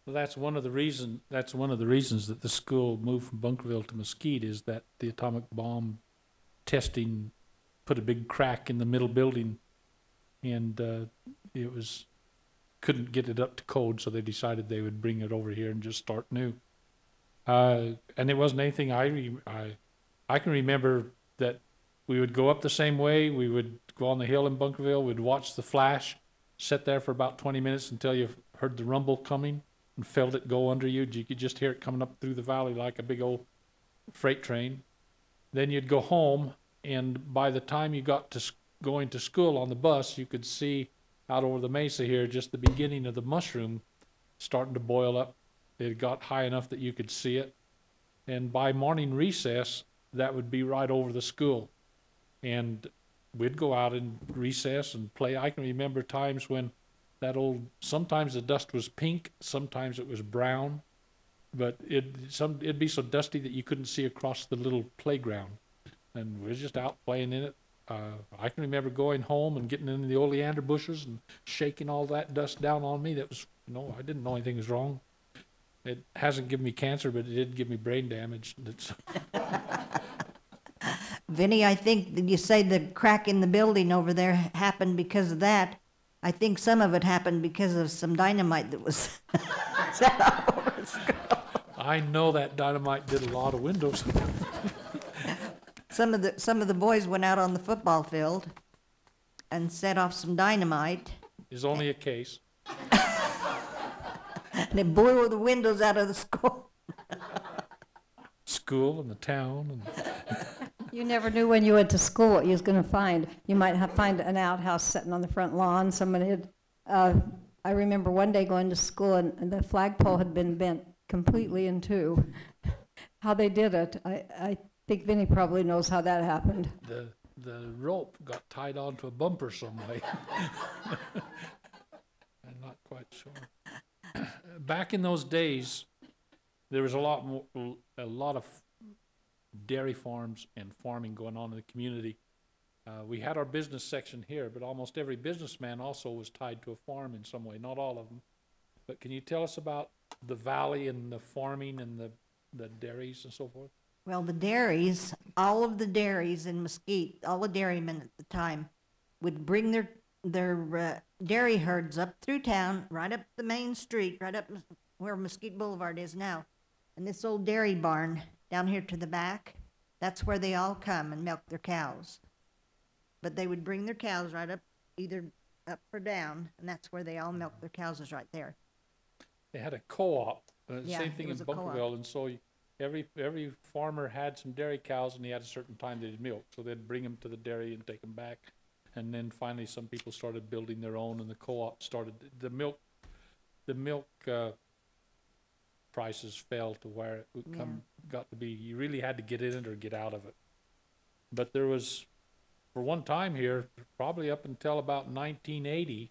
Well, that's one of the reasons that the school moved from Bunkerville to Mesquite, is that the atomic bomb testing put a big crack in the middle building, and couldn't get it up to code, so they decided they would bring it over here and just start new. And it wasn't anything I can remember that we would go up the same way. We would go on the hill in Bunkerville. We'd watch the flash, sit there for about 20 minutes until you heard the rumble coming and felt it go under you. You could just hear it coming up through the valley like a big old freight train. Then you'd go home, and by the time you got to going to school on the bus, you could see out over the mesa here just the beginning of the mushroom starting to boil up. It got high enough that you could see it. And by morning recess, that would be right over the school. And we'd go out in recess and play. I can remember times when sometimes the dust was pink, sometimes it was brown, but it'd be so dusty that you couldn't see across the little playground. And we were just out playing in it. I can remember going home and getting in the oleander bushes and shaking all that dust down on me. That was, I didn't know anything was wrong. It hasn't given me cancer, but it did give me brain damage. Vinnie, I think that you say the crack in the building over there happened because of that. I think some of it happened because of some dynamite that was set up over the school. I know that dynamite did a lot of windows. Some of the boys went out on the football field and set off some dynamite. It's only a case. And it blew the windows out of the school. School and the town. You never knew when you went to school what you was going to find. You might find an outhouse sitting on the front lawn. Somebody had. I remember one day going to school, and the flagpole had been bent completely in two. How they did it, I think Vinnie probably knows how that happened. The rope got tied onto a bumper some way. I'm not quite sure. Back in those days, there was a lot of dairy farms and farming going on in the community. We had our business section here, but almost every businessman also was tied to a farm in some way. Not all of them. But can you tell us about the valley and the farming and the dairies and so forth? Well, the dairies, all of the dairies in Mesquite, all the dairymen at the time would bring their dairy herds up through town, right up the main street, right up where Mesquite Boulevard is now. And this old dairy barn down here to the back, that's where they all come and milk their cows. But they would bring their cows right up, either up or down, and that's where they all milk their cows, is right there. They had a co-op, Yeah, same thing it in was a co-op. Bunkerville, and so every farmer had some dairy cows, and he had a certain time they'd milk, so they'd bring them to the dairy and take them back. And then finally some people started building their own, and the co-op started. The milk prices fell to where it would got to be, you really had to get in it or get out of it. But there was, for one time here, probably up until about 1980,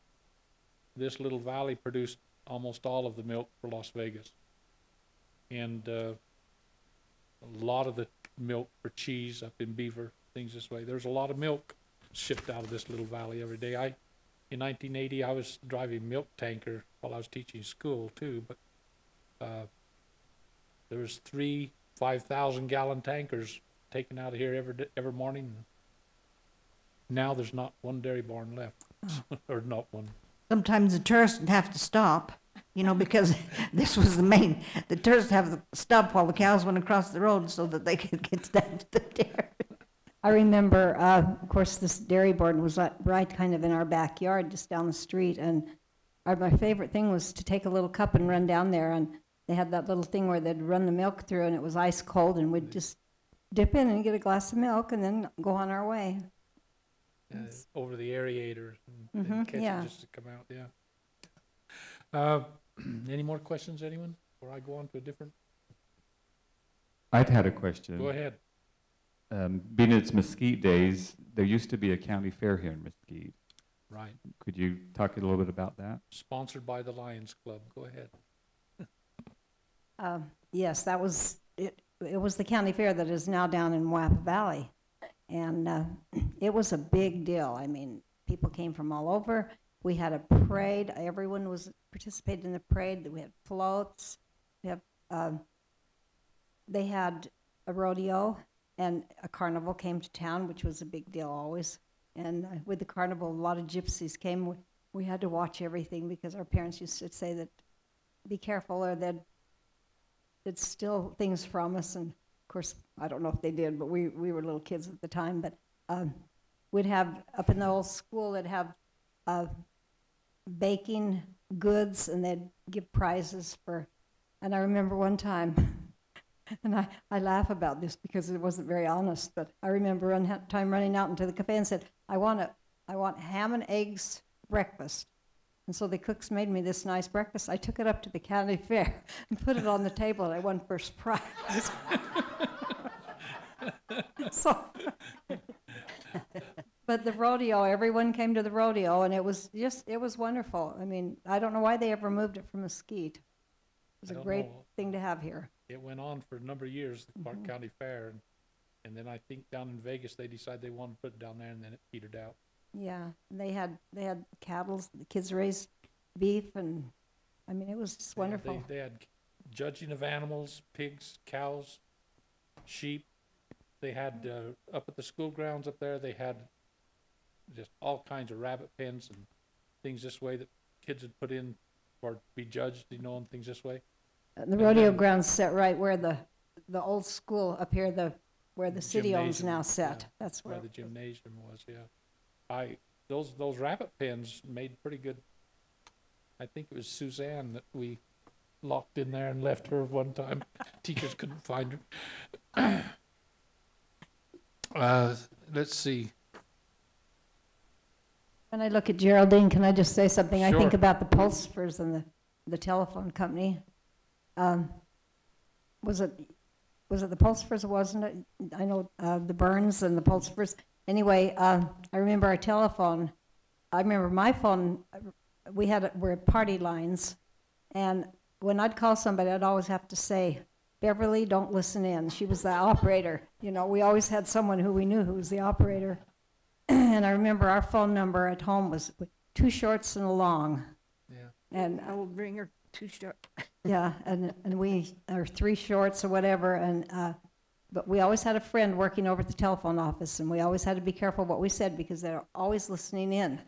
this little valley produced almost all of the milk for Las Vegas. And a lot of the milk for cheese up in Beaver, things this way. There's a lot of milk shipped out of this little valley every day. In 1980, I was driving milk tanker while I was teaching school too, but there was 3 5,000-gallon tankers taken out of here every morning. Now there's not one dairy barn left, or not one. Sometimes the tourists would have to stop, because this was the tourists have to stop while the cows went across the road so that they could get down to the dairy. I remember, of course, this dairy barn was right kind of in our backyard, just down the street, and my favorite thing was to take a little cup and run down there, and they had that little thing where they'd run the milk through and it was ice cold, and we'd just dip in and get a glass of milk and then go on our way. Over the aerator and catch yeah. it just to come out, yeah. Any more questions, anyone? Before I go on to a different? I'd had a question. Go ahead. Being it's Mesquite days, there used to be a county fair here in Mesquite. Right. Could you talk a little bit about that? Sponsored by the Lions Club. Go ahead. Yes, that was it. It was the county fair that is now down in Wappa Valley, and it was a big deal. I mean, people came from all over. We had a parade. Everyone was participated in the parade. We had floats. We have they had a rodeo, and a carnival came to town, which was a big deal always. And with the carnival, a lot of gypsies came. We had to watch everything because our parents used to say that, be careful, or they'd steal things from us. And of course, I don't know if they did, but we were little kids at the time. But we'd have, up in the old school, they'd have baking goods, and they'd give prizes for, and I remember one time, and I laugh about this because it wasn't very honest, but I remember one time running out into the cafe and said, I want ham and eggs breakfast. And so the cooks made me this nice breakfast. I took it up to the county fair and put it on the table, and I won first prize. So, but the rodeo, everyone came to the rodeo, and it was wonderful. I mean, I don't know why they ever moved it from Mesquite. It was a great thing to have here. It went on for a number of years, the Clark County Fair, and then I think down in Vegas they decided they wanted to put it down there, and then it petered out. Yeah, they had cattle. The kids raised beef, and I mean, it was just wonderful. They had judging of animals, pigs, cows, sheep. They had up at the school grounds up there, they had just all kinds of rabbit pens and things this way that kids had put in or be judged, you know, and things this way. The rodeo grounds set right where the old school up here, where the city owns now set. Yeah, that's where the gymnasium was. Yeah, those rabbit pens made pretty good. I think it was Suzanne that we locked in there and left her one time. Teachers couldn't find her. Let's see. When I look at Geraldine, can I just say something? Sure. I think about the Pulsefers and the telephone company. Was it the Pulsefers? Wasn't it? I know the Burns and the Pulsefers. Anyway, I remember our telephone. I remember my phone. We're party lines, and when I'd call somebody, I'd always have to say, "Beverly, don't listen in." She was the operator. You know, we always had someone who we knew who was the operator. And I remember our phone number at home was 2 shorts and a long. Yeah. And I will bring her 2 short. Yeah, and we are 3 shorts or whatever, and but we always had a friend working over at the telephone office, and we always had to be careful what we said because they're always listening in.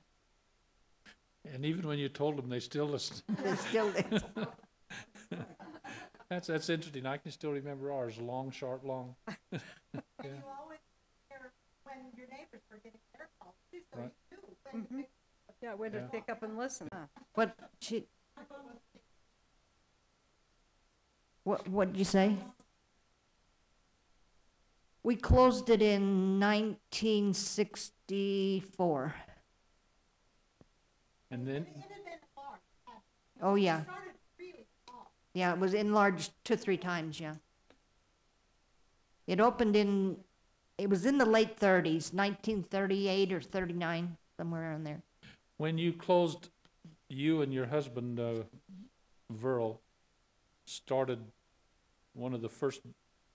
And even when you told them, they still listened. They still did. That's interesting. I can still remember ours, long, short, long. And you always hear when your neighbors were getting their calls too, so Right. you knew. Yeah, we'd Yeah. pick up and listen. What did you say? We closed it in 1964. And then, Oh, yeah. Yeah, it was enlarged 2 or 3 times, yeah. It opened it was in the late 30s, 1938 or 39, somewhere around there. when you closed, you and your husband, Verl, started one of the first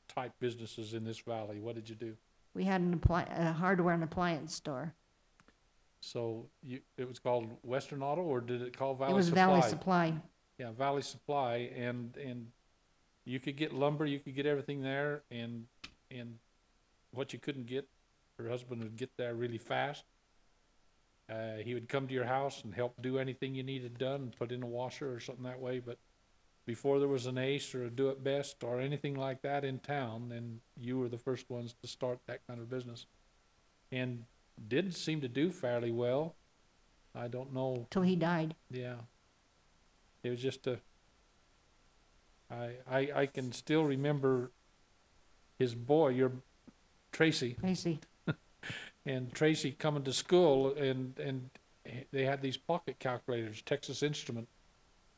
type businesses in this valley. What did you do? We had a hardware and appliance store. So it was called Western Auto, or did it call Valley Supply? It was Valley Supply. Yeah, Valley Supply, and you could get lumber, you could get everything there, and what you couldn't get, her husband would get there really fast. He would come to your house and help do anything you needed done, put in a washer or something that way, but before there was an Ace or a Do It Best or anything like that in town, then you were the first ones to start that kind of business. And did seem to do fairly well. I don't know. Till he died. Yeah. It was just I can still remember his boy, your Tracy, Tracy. and Tracy coming to school, and they had these pocket calculators, Texas Instrument,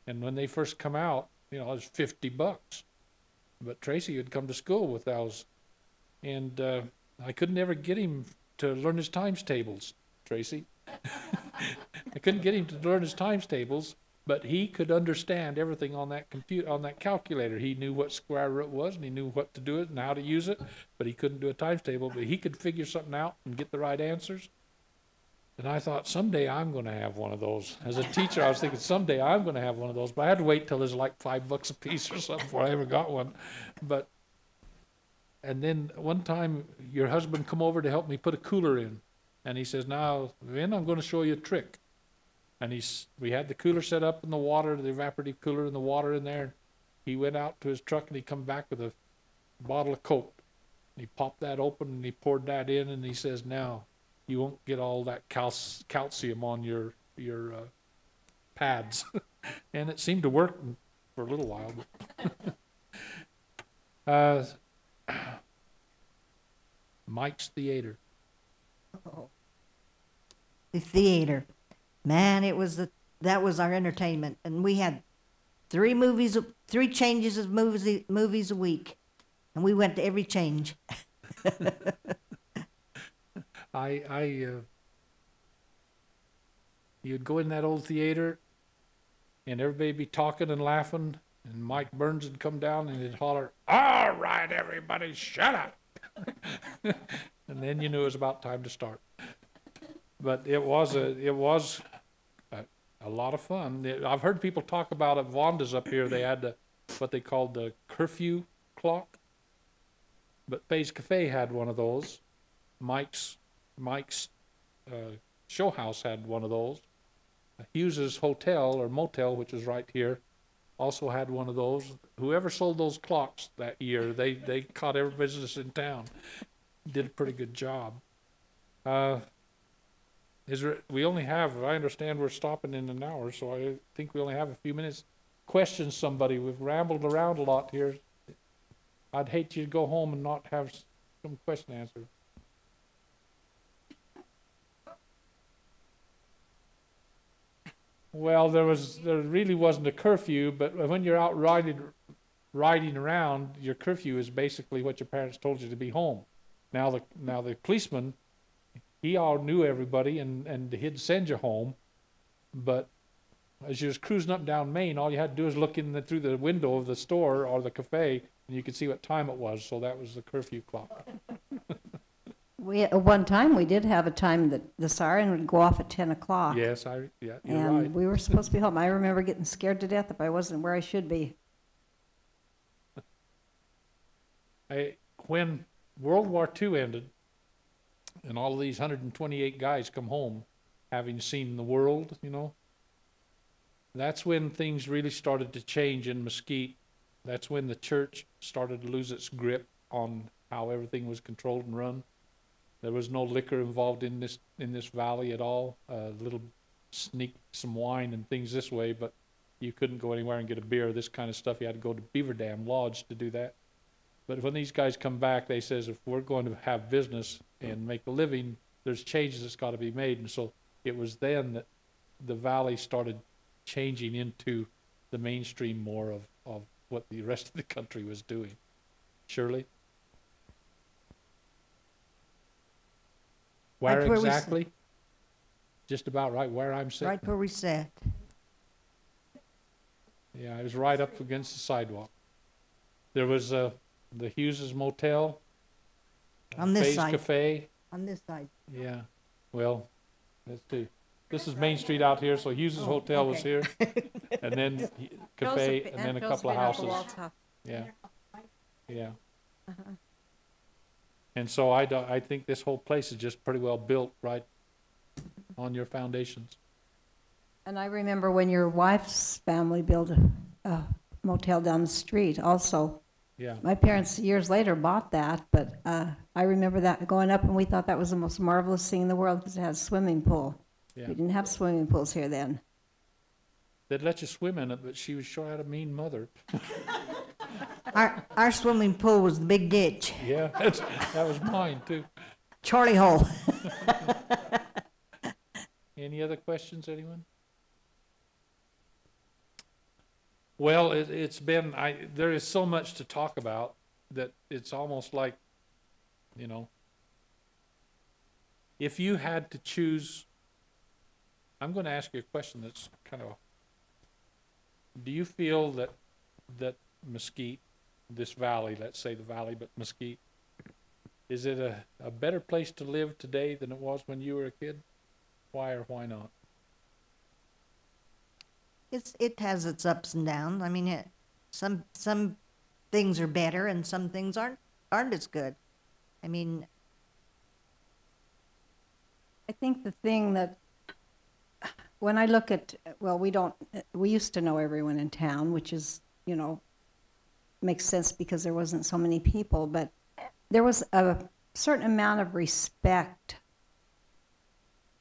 and when they first come out, you know, it was $50. But Tracy would come to school with those, and I couldn't ever get him to learn his times tables, Tracy. I couldn't get him to learn his times tables, but he could understand everything on that calculator. He knew what square root was, and he knew what to do it and how to use it, but he couldn't do a times table. But he could figure something out and get the right answers. And I thought, someday I'm going to have one of those. As a teacher, I was thinking, someday I'm going to have one of those. But I had to wait till it was like $5 a piece or something before I ever got one. And then one time, your husband come over to help me put a cooler in. And he says, now, Vin, I'm going to show you a trick. And we had the cooler set up in the water, the evaporative cooler and the water in there. He went out to his truck and he come back with a bottle of Coke. And he popped that open and he poured that in, and he says, now, you won't get all that calcium on your pads. And it seemed to work for a little while. But Mike's Theater. The theater. Man, that was our entertainment. And we had 3 changes of movies a week. And we went to every change. You'd go in that old theater, and everybody'd be talking and laughing, and Mike Burns would come down and he'd holler, "All right, everybody, shut up!" And then you knew it was about time to start. But it was a lot of fun. I've heard people talk about at Vonda's up here. They had what they called the curfew clock. But Faye's Cafe had one of those. Mike's show house had one of those. Hughes's Hotel or Motel, which is right here, also had one of those. Whoever sold those clocks that year, they caught every business in town. Did a pretty good job. We only have, I understand we're stopping in an hour, so I think we only have a few minutes. Question somebody. We've rambled around a lot here. I'd hate you to go home and not have some question answered. Well, there really wasn't a curfew, but when you're out riding around, your curfew is basically what your parents told you to be home. Now the policeman, he all knew everybody and he'd send you home, but as you was cruising up and down Main, all you had to do is look in through the window of the store or the cafe, and you could see what time it was. So that was the curfew clock. At one time, we did have a time that the siren would go off at 10 o'clock. Yes, you're and right. We were supposed to be home. I remember getting scared to death if I wasn't where I should be. When World War II ended, and all of these 128 guys come home, having seen the world, that's when things really started to change in Mesquite. That's when the church started to lose its grip on how everything was controlled and run. There was no liquor involved in this valley at all. Little sneak some wine and things this way, but you couldn't go anywhere and get a beer. This kind of stuff, you had to go to Beaver Dam Lodge to do that. But when these guys come back, they says, if we're going to have business and make a living, there's changes that's got to be made. And so it was then that the valley started changing into the mainstream more of what the rest of the country was doing. Shirley? Where exactly? Just about right where I'm sitting. Right where we sat. Yeah, it was right up against the sidewalk. There was the Hughes's Motel. On this Faye's side. Cafe. On this side. Yeah. Well, let's see. This is Main Street out here, so Hughes's Hotel was here. And then cafe, and then a couple of houses. Yeah. Yeah. Uh-huh. And so I think this whole place is just pretty well built right on your foundations. And I remember when your wife's family built a motel down the street also. Yeah. My parents years later bought that, but I remember that going up and we thought that was the most marvelous thing in the world because it had a swimming pool. Yeah. We didn't have swimming pools here then. They'd let you swim in it, but she was sure had a mean mother. Our swimming pool was the big ditch, Yeah, that was mine too. Charlie Hole. Any other questions, anyone? Well, it's been, there is so much to talk about that it's almost like, you know, if you had to choose, I'm going to ask you a question that's kind of, do you feel that Mesquite, this valley, let's say the valley, but Mesquite, is it a better place to live today than it was when you were a kid? Why or why not? It has its ups and downs. I mean, some things are better and some things aren't as good. I mean, I think the thing that, when I look at, well, we used to know everyone in town, which is, you know, makes sense because there wasn't so many people, but there was a certain amount of respect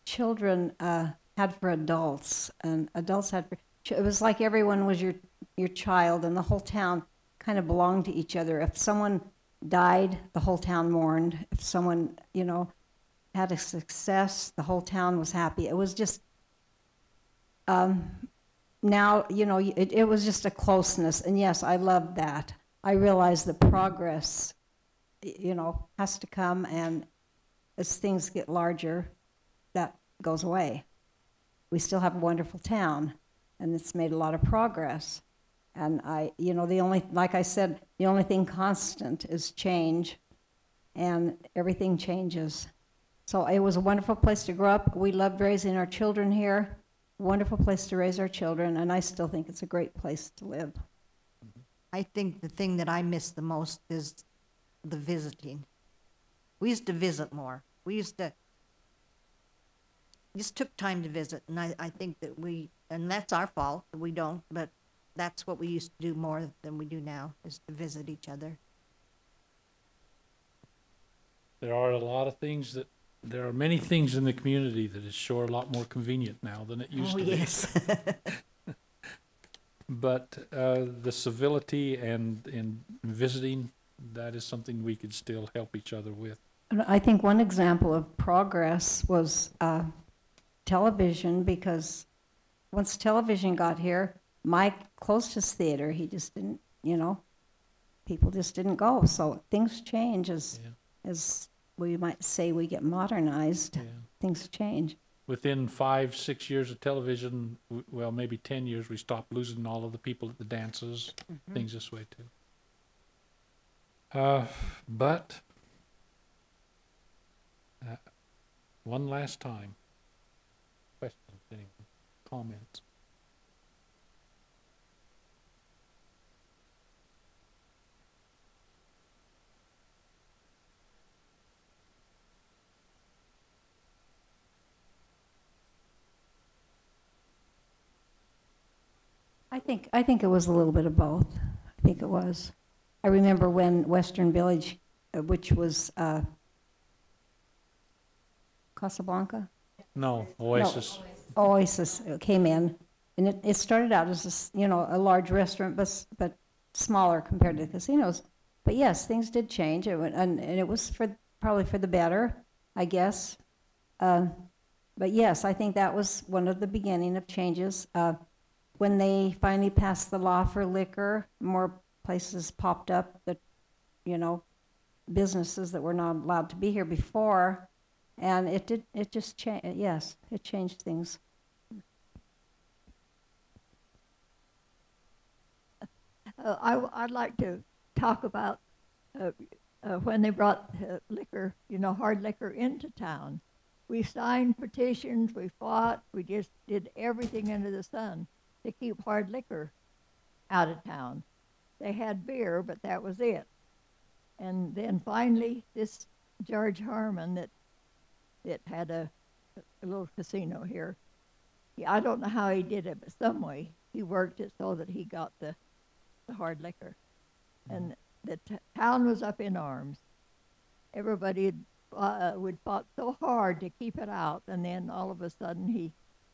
children had for adults, and adults had for, it was like everyone was your child, and the whole town kind of belonged to each other. If someone died, the whole town mourned. If someone, you know, had a success, the whole town was happy. It was just, now, you know, it was just a closeness, and yes, I loved that. I realized that progress, you know, has to come, and as things get larger, that goes away. We still have a wonderful town, and it's made a lot of progress. And you know, like I said, the only thing constant is change, and everything changes. So it was a wonderful place to grow up. We loved raising our children here. Wonderful place to raise our children, and I still think it's a great place to live. I think the thing that I miss the most is the visiting. We used to visit more. We used to just took time to visit, and I think that and that's our fault that we don't, but that's what we used to do more than we do now, is to visit each other. There are many things in the community that is sure a lot more convenient now than it used to be. Yes. But the civility and visiting, that is something we could still help each other with. I think one example of progress was television, because once television got here, Mike closed his theater. He just didn't, you know, people just didn't go. So things change as we might say we get modernized. Yeah. Things change. Within 5-6 years of television, well, maybe 10 years, we stopped losing all of the people at the dances, things this way too. But one last time, questions, anyone, comments? I think it was a little bit of both. I think it was. I remember when Western Village, which was Casablanca? No, Oasis. No, Oasis came in, and it started out as a large restaurant, but smaller compared to the casinos. But yes, things did change, and it was probably for the better, I guess. But yes, I think that was one of the beginning of changes. When they finally passed the law for liquor, more places popped up that, businesses that were not allowed to be here before, and it just changed. Yes, it changed things. I'd like to talk about when they brought liquor, hard liquor into town. We signed petitions, we fought, we just did everything under the sun to keep hard liquor out of town. They had beer, but that was it. And then finally, this George Harmon that had a little casino here, I don't know how he did it, but some way he worked it so that he got the hard liquor. And the town was up in arms. Everybody would fought so hard to keep it out, and then all of a sudden he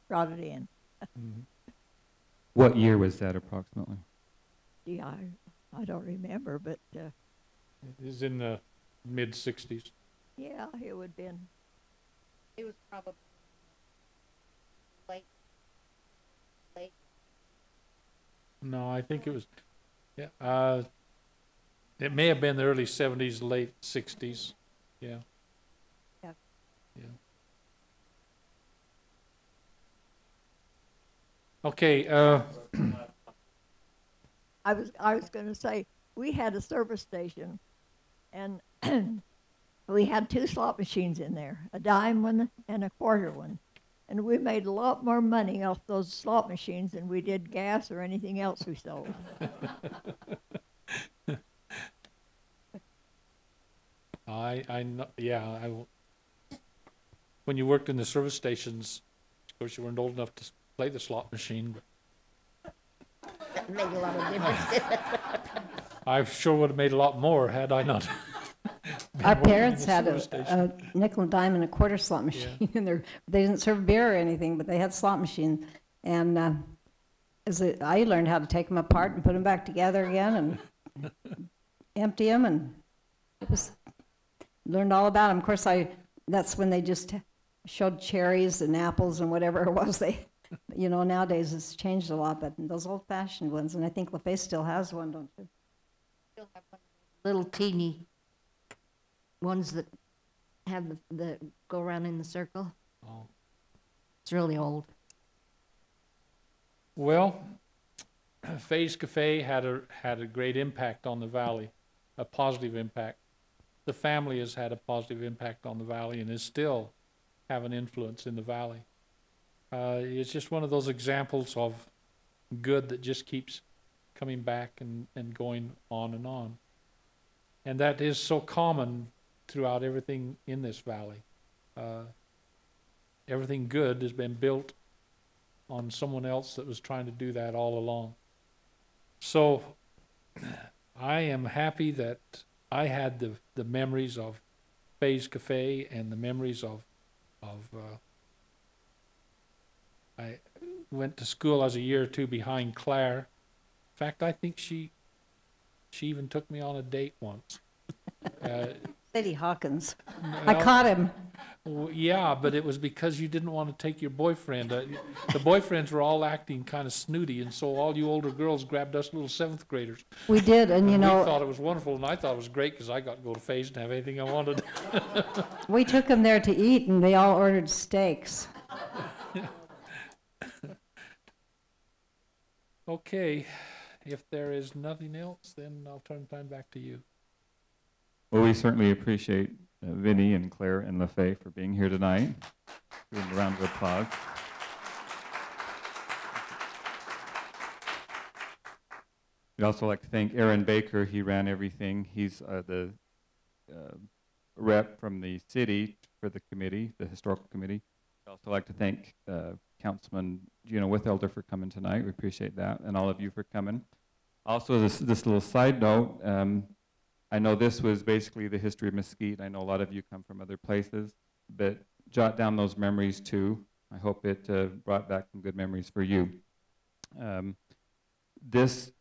brought it in. What year was that approximately? Yeah, I don't remember, but It was in the mid-60s. yeah, it would have been. It was probably late. No, I think it was, yeah, it may have been the early 70s, late 60s. Yeah. Yeah. Yeah. Okay, I was going to say we had a service station, and we had 2 slot machines in there, a dime one and a quarter one, and we made a lot more money off those slot machines than we did gas or anything else we sold. I know, yeah, when you worked in the service stations, of course you weren't old enough to play the slot machine, but That made a lot of difference. I sure would have made a lot more had I not. been Our working in parents the had service station. a nickel and dime and a quarter slot machine, and they didn't serve beer or anything, but they had slot machines. And I learned how to take them apart and put them back together again and empty them, and it was learned all about them. Of course, that's when they just showed cherries and apples and whatever it was. Nowadays it's changed a lot, but those old-fashioned ones, and I think LaFaye still has one, don't you? Still have one of those little teeny ones that have the go around in the circle. Oh. It's really old. Well, Faye's Cafe had a great impact on the valley, a positive impact. The family has had a positive impact on the valley and is still have an influence in the valley. It's just one of those examples of good that just keeps coming back and going on and on. And that is so common throughout everything in this valley. Everything good has been built on someone else that was trying to do that all along. So I am happy that I had the memories of Faye's Cafe and the memories of I went to school as a year or two behind Claire. In fact, I think she even took me on a date once. Sadie Hawkins. Well, I caught him. Yeah, but it was because you didn't want to take your boyfriend. The boyfriends were all acting kind of snooty, and so all you older girls grabbed us little 7th graders. We did, and we thought it was wonderful, and I thought it was great because I got to go to Faye's and have anything I wanted. we took them there to eat, and they all ordered steaks. Okay, if there is nothing else, then I'll turn time back to you. Well, we certainly appreciate Vinnie and Claire and LaFaye for being here tonight. Give them a round of applause. We'd also like to thank Aaron Baker. He ran everything. He's the rep from the city for the committee, the historical committee. I'd also like to thank Councilman Gino Withelder for coming tonight. We appreciate that, and all of you for coming. Also, this little side note, I know this was basically the history of Mesquite. I know a lot of you come from other places, but jot down those memories too. I hope it brought back some good memories for you. This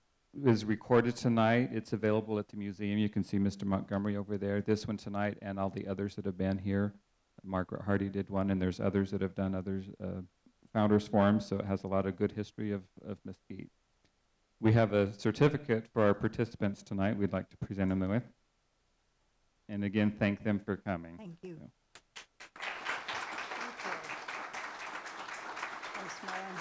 is recorded tonight. It's available at the museum. You can see Mr. Montgomery over there. This one tonight and all the others that have been here. Margaret Hardy did one, and there's others that have done others, Founders Forums, so it has a lot of good history of Mesquite. We have a certificate for our participants tonight we'd like to present them with. And again, thank them for coming. Thank you. Thanks, Myron.